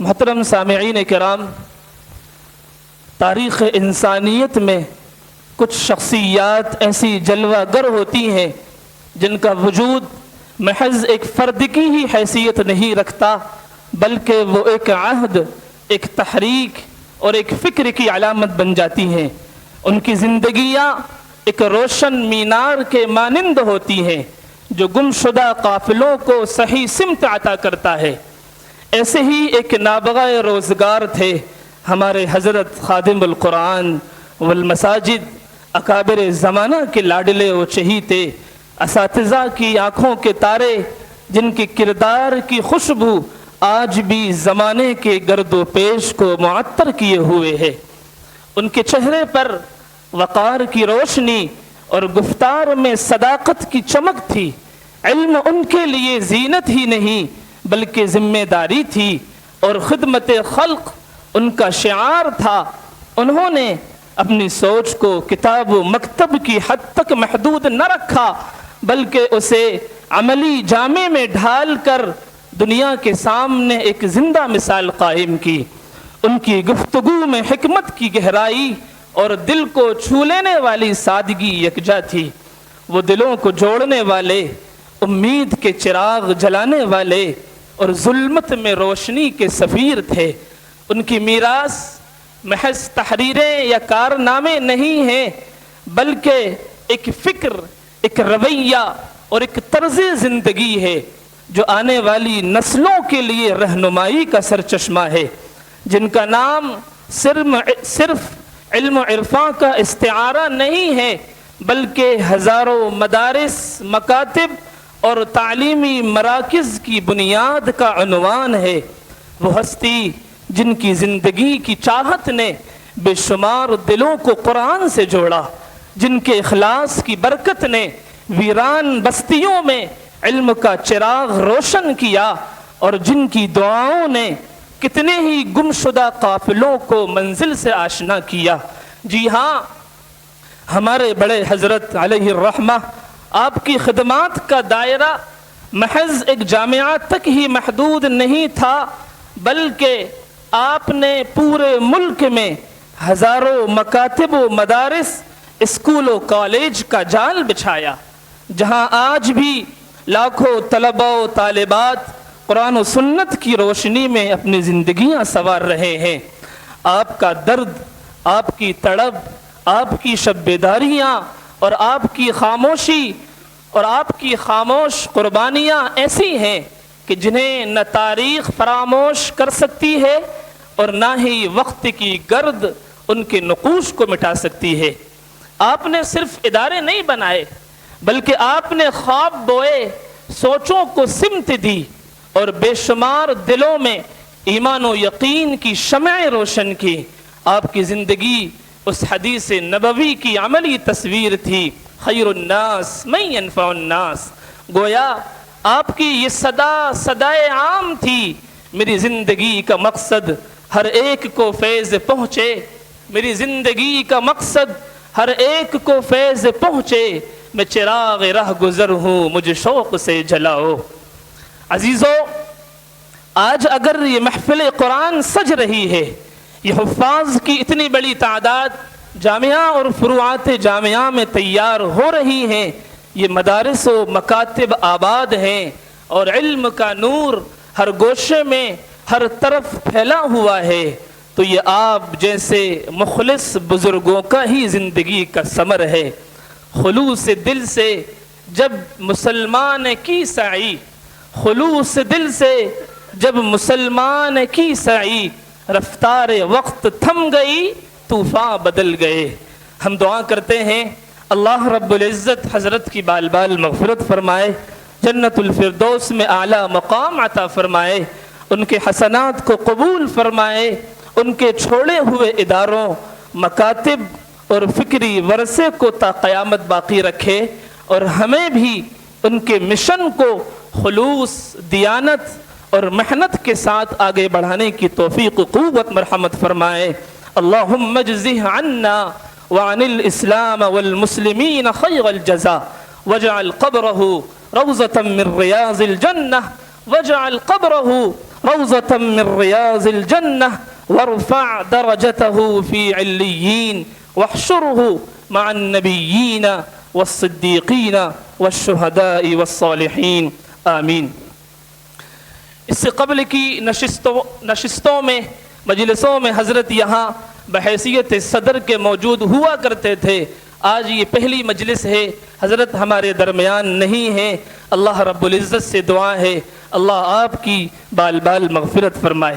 محترم سامعین کرام، تاریخ انسانیت میں کچھ شخصیات ایسی جلوہ گر ہوتی ہیں جن کا وجود محض ایک فرد کی ہی حیثیت نہیں رکھتا، بلکہ وہ ایک عہد، ایک تحریک اور ایک فکر کی علامت بن جاتی ہیں۔ ان کی زندگیاں ایک روشن مینار کے مانند ہوتی ہیں جو گمشدہ قافلوں کو صحیح سمت عطا کرتا ہے۔ ایسے ہی ایک نابغہ روزگار تھے ہمارے حضرت خادم القرآن والمساجد، اکابر زمانہ کے لاڈلے و چہیتے، اساتذہ کی آنکھوں کے تارے، جن کے کردار کی خوشبو آج بھی زمانے کے گرد و پیش کو معطر کیے ہوئے ہے۔ ان کے چہرے پر وقار کی روشنی اور گفتار میں صداقت کی چمک تھی۔ علم ان کے لیے زینت ہی نہیں بلکہ ذمہ داری تھی اور خدمت خلق ان کا شعار تھا۔ انہوں نے اپنی سوچ کو کتاب و مکتب کی حد تک محدود نہ رکھا، بلکہ اسے عملی جامے میں ڈھال کر دنیا کے سامنے ایک زندہ مثال قائم کی۔ ان کی گفتگو میں حکمت کی گہرائی اور دل کو چھو لینے والی سادگی یکجا تھی۔ وہ دلوں کو جوڑنے والے، امید کے چراغ جلانے والے اور ظلمت میں روشنی کے سفیر تھے۔ ان کی میراث محض تحریریں یا کارنامے نہیں ہیں، بلکہ ایک فکر، ایک رویہ اور ایک طرز زندگی ہے جو آنے والی نسلوں کے لیے رہنمائی کا سرچشمہ ہے، جن کا نام صرف علم و عرفاں کا استعارہ نہیں ہے بلکہ ہزاروں مدارس، مکاتب اور تعلیمی مراکز کی بنیاد کا عنوان ہے۔ وہ ہستی جن کی زندگی کی چاہت نے بے شمار دلوں کو قرآن سے جوڑا، جن کے اخلاص کی برکت نے ویران بستیوں میں علم کا چراغ روشن کیا، اور جن کی دعاؤں نے کتنے ہی گمشدہ قافلوں کو منزل سے آشنا کیا۔ جی ہاں، ہمارے بڑے حضرت علیہ الرحمہ، آپ کی خدمات کا دائرہ محض ایک جامعہ تک ہی محدود نہیں تھا، بلکہ آپ نے پورے ملک میں ہزاروں مکاتب و مدارس، اسکول و کالج کا جال بچھایا، جہاں آج بھی لاکھوں طلباء و طالبات قرآن و سنت کی روشنی میں اپنی زندگیاں سنوار رہے ہیں۔ آپ کا درد، آپ کی تڑپ، آپ کی شب بیداریاں اور آپ کی خاموشی اور آپ کی خاموش قربانیاں ایسی ہیں کہ جنہیں نہ تاریخ فراموش کر سکتی ہے اور نہ ہی وقت کی گرد ان کے نقوش کو مٹا سکتی ہے۔ آپ نے صرف ادارے نہیں بنائے بلکہ آپ نے خواب بوئے، سوچوں کو سمت دی اور بے شمار دلوں میں ایمان و یقین کی شمع روشن کی۔ آپ کی زندگی اس حدیث نبوی کی عملی تصویر تھی، خیر الناس من ینفع الناس۔ گویا آپ کی یہ صدائے عام تھی، میری زندگی کا مقصد ہر ایک کو فیض پہنچے، میری زندگی کا مقصد ہر ایک کو فیض پہنچے، میں چراغ رہ گزر ہوں، مجھے شوق سے جلاؤ۔ عزیزو، آج اگر یہ محفل قرآن سج رہی ہے، یہ حفاظ کی اتنی بڑی تعداد جامعہ اور فروعات جامعہ میں تیار ہو رہی ہیں، یہ مدارس و مکاتب آباد ہیں اور علم کا نور ہر گوشے میں ہر طرف پھیلا ہوا ہے، تو یہ آپ جیسے مخلص بزرگوں کا ہی زندگی کا ثمر ہے۔ خلوص دل سے جب مسلمان کی سعی، خلوص دل سے جب مسلمان کی سعی، رفتار وقت تھم گئی، طوفان بدل گئے۔ ہم دعا کرتے ہیں اللہ رب العزت حضرت کی بال بال مغفرت فرمائے، جنت الفردوس میں اعلیٰ مقام عطا فرمائے، ان کے حسنات کو قبول فرمائے، ان کے چھوڑے ہوئے اداروں، مکاتب اور فکری ورثے کو تا قیامت باقی رکھے، اور ہمیں بھی ان کے مشن کو خلوص، دیانت اور محنت کے ساتھ آگے بڑھانے کی توفیق و قوت مرحمت فرمائے۔ اللہم اجزہ عنا وعن الاسلام والمسلمین خیر الجزا، واجعل قبرہ روضة من ریاض الجنہ، واجعل قبرہ روضة من رياض الجنة وارفع درجته في عليين واحشره مع النبيين والصديقين والشهداء والصالحين آمین۔ اس سے قبل کی نشستوں میں مجلسوں میں حضرت یہاں بحیثیت صدر کے موجود ہوا کرتے تھے، آج یہ پہلی مجلس ہے، حضرت ہمارے درمیان نہیں ہیں۔ اللہ رب العزت سے دعا ہے اللہ آپ کی بال بال مغفرت فرمائے۔